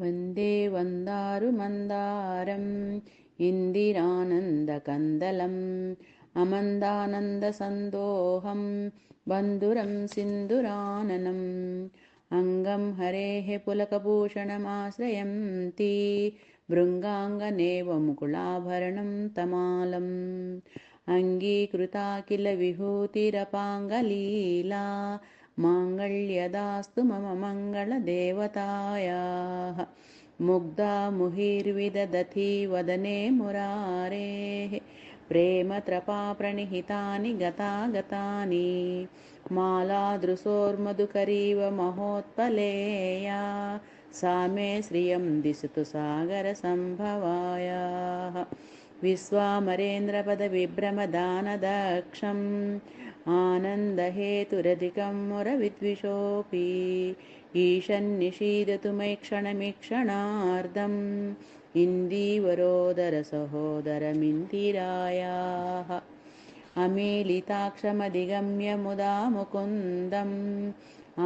वन्दे वन्दारुमन्दारम् इन्दिरानन्दकन्दलम् अमन्दानन्दसन्दोहं बन्धुरं सिन्दुराननम् अङ्गं हरेः पुलकभूषणमाश्रयन्ती भृङ्गाङ्गनेव मुकुलाभरणं तमालम् अङ्गीकृता किल विभूतिरपाङ्गलीला माङ्गल्यदास्तु मम मङ्गलदेवतायाः मुग्धा मुहिर्विदधती वदने मुरारेः प्रेमत्रपाप्रणिहितानि गतागतानि मालादृशोर्मधुकरीव महोत्पलेया सा मे श्रियं दिशतु सागरसम्भवायाः विश्वामरेन्द्रपदविभ्रमदानदक्षम् आनन्दहेतुरधिकं मुरविद्विषोऽपि ईशन्निषीदतु मयि क्षणमीक्षणार्धम् इन्दीवरोदरसहोदरमिन्दिरायाः अमीलिताक्षमधिगम्य मुदा मुकुन्दम्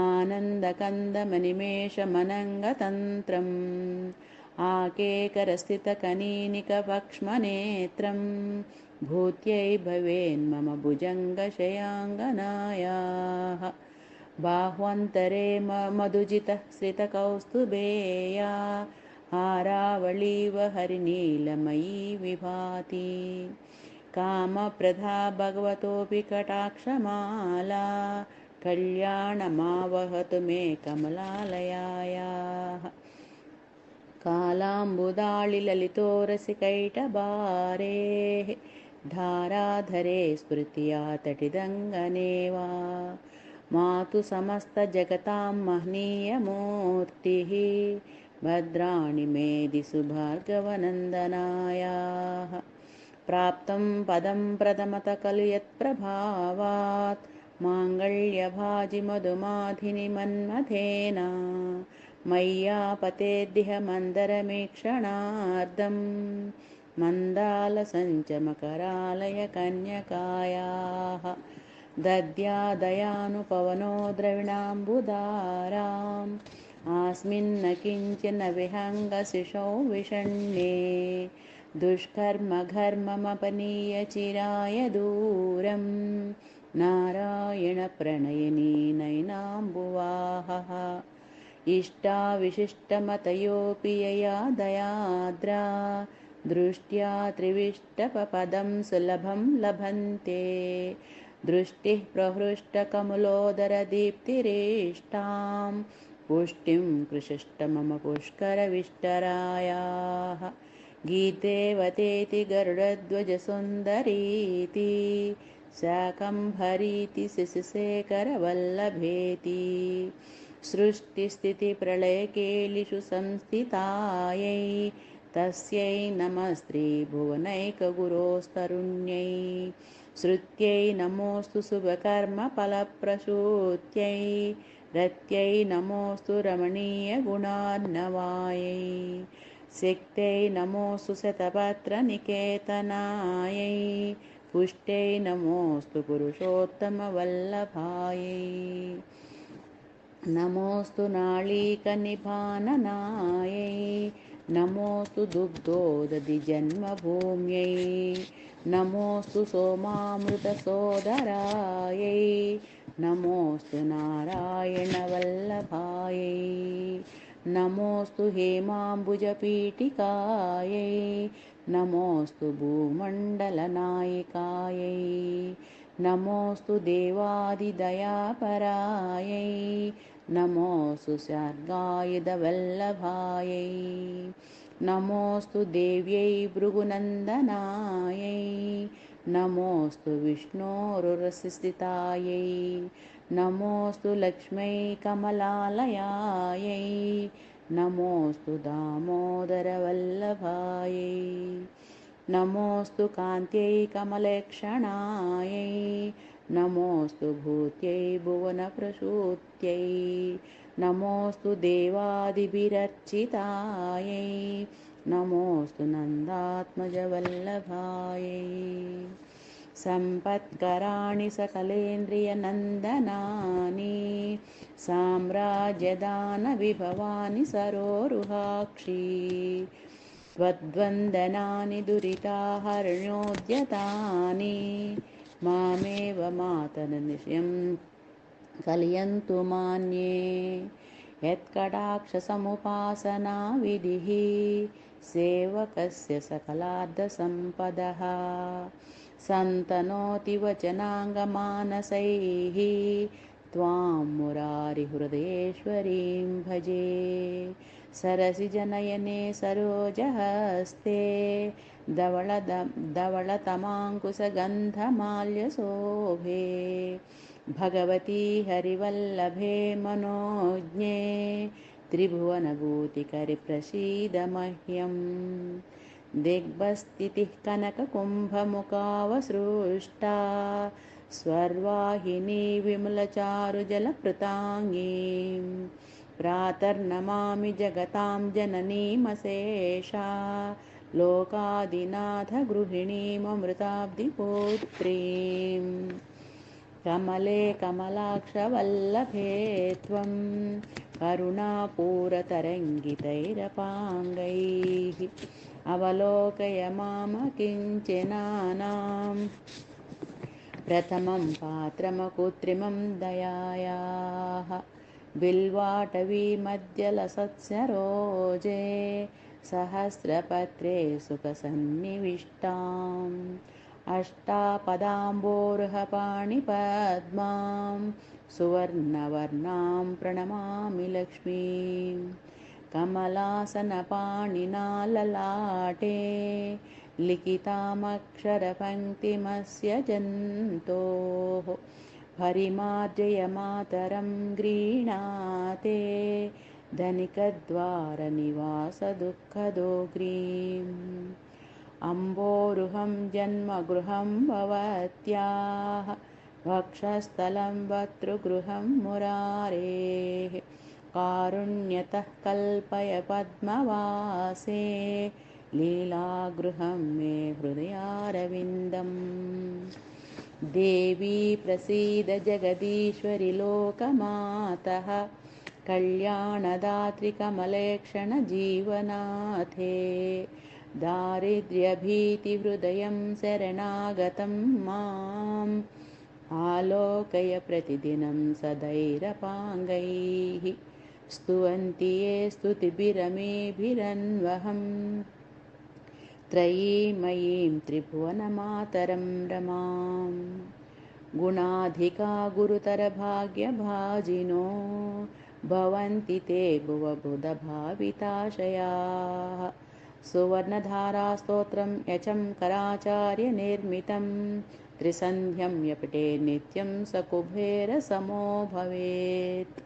आनन्दकन्दमनिमेषमनङ्गतन्त्रम् आकेकरस्थितकनीनिकपक्ष्मनेत्रम् भूत्यै भवेन्मम भुजङ्गशयाङ्गनायाः बाह्वन्तरे मधुजितः श्रितकौस्तुभेया हारावळीव हरिनीलमयी विभाति कामप्रधा भगवतोऽपि कटाक्षमाला कल्याणमावहतु मे कमलालयायाः कालाम्बुदाळिललितोरसिकैटबारेः धाराधरे स्मृत्या तटिदङ्गने वा मातु समस्तजगतां महनीयमूर्तिः भद्राणि मे दिशु भार्गवनन्दनायाः प्राप्तं पदं प्रथमतः खलु यत्प्रभावात् माङ्गल्यभाजिमधुमाधिनि मन्मथेन मय्यापतेद्दिह मन्दरमीक्षणार्धं मन्दालसञ्चमकरालय कन्यकायाः दद्यादयानुपवनो द्रविणाम्बुदाराम् आस्मिन्न किञ्चन विहङ्गशिशौ विषण्णे दुष्कर्मघर्ममपनीय चिराय दूरं नारायणप्रणयिनी नयनाम्बुवाहः इष्टाविशिष्टमतयोऽपि यया दयाद्रा दृष्ट्या त्रिविष्टपदं सुलभं लभन्ते दृष्टिः प्रहृष्टकमलोदरदीप्तिरेष्टां पुष्टिं कृशिष्ट मम पुष्करविष्टरायाः गीतेवतेति गरुडध्वजसुन्दरीति शाकम्भरीति शिशुशेखरवल्लभेति सृष्टिस्थितिप्रलयकेलिषु संस्थितायै तस्यै नमस्त्रिभुवनैकगुरोस्तरुण्यै श्रुत्यै नमोऽस्तु शुभकर्मफलप्रसूत्यै रत्यै नमोऽस्तु रमणीयगुणार्णवायै सिक्त्यै नमोऽस्तु शतपत्रनिकेतनायै पुष्ट्यै नमोऽस्तु पुरुषोत्तमवल्लभायै नमोऽस्तु नाळीकनिभाननायै नमोऽस्तु दुग्धोदधिजन्मभूम्यै नमोऽस्तु सोमामृतसोदरायै नमोऽस्तु नारायणवल्लभायै नमोऽस्तु हेमाम्बुजपीठिकायै नमोऽस्तु भूमण्डलनायिकायै नमोऽस्तु देवादिदयापरायै नमोऽस्तु सर्गायुधवल्लभायै नमोऽस्तु देव्यै भृगुनन्दनायै नमोऽस्तु विष्णोरुरसिस्थितायै नमोऽस्तु लक्ष्मै कमलालयायै नमोऽस्तु दामोदरवल्लभायै नमोऽस्तु कान्त्यै कमलक्षणायै नमोऽस्तु भूत्यै भुवनप्रसूत्यै नमोऽस्तु देवादिभिरर्चितायै नमोऽस्तु नन्दात्मजवल्लभायै सम्पत्कराणि सकलेन्द्रियनन्दनानि साम्राज्यदानविभवानि सरोरुहाक्षी त्वद्वन्दनानि दुरिताहर्ण्योद्यतानि मामेव मातर्निशयं कलयन्तु मान्ये यत्कटाक्षसमुपासना विधिः सेवकस्य सकलार्धसम्पदः सन्तनोति वचनाङ्गमानसैः त्वां मुरारिहृदयेश्वरीं भजे सरसिजनयने सरोजहस्ते धवळतमाङ्कुशगन्धमाल्यशोभे भगवती हरिवल्लभे मनोज्ञे त्रिभुवनभूतिकरि प्रसीद मह्यम् दिग्भस्थितिः कनककुम्भमुखावसृष्टा स्वर्वाहिनी विमलचारुजलपृताङ्गीं प्रातर्नमामि जगतां जननीमशेषा लोकादिनाथगृहिणीममृताब्धिपुत्रीं कमले कमलाक्षवल्लभे त्वं करुणापूरतरङ्गितैरपाङ्गैः अवलोकय मामकिञ्चनानां प्रथमं पात्रमकृत्रिमं दयायाः बिल्वाटवी मध्यलसत्सरोजे सहस्रपत्रे सुखसन्निविष्टाम् अष्टापदाम्बोरुहपाणिपद्मां सुवर्णवर्णां प्रणमामि लक्ष्मीं कमलासनपाणिना ललाटे लिखितामक्षरपङ्क्तिमस्य जन्तोः परिमार्जयमातरं गृह्णाते धनिकद्वारनिवासदुःखदोग्रीम् अम्बोरुहं जन्मगृहं भवत्याः वक्षस्थलं वक्तृगृहं मुरारेः कारुण्यतः कल्पय पद्मवासे लीलागृहं मे हृदयारविन्दम् देवी प्रसीद जगदीश्वरि लोकमातः कल्याणदात्रि कमलेक्षणजीवनाथे दारिद्र्यभीतिहृदयं शरणागतं माम् आलोकय प्रतिदिनं सदैरपाङ्गैः स्तुवन्ति ये स्तुतिभिरमेभिरन्वहं त्रयीमयीं त्रिभुवनमातरं रमां गुणाधिका गुरुतरभाग्यभाजिनो भवन्ति ते भुवबुधभाविताशयाः सुवर्णधारास्तोत्रं यचं कराचार्यनिर्मितं त्रिसन्ध्यं यपटे नित्यं स कुबेरसमो भवेत्।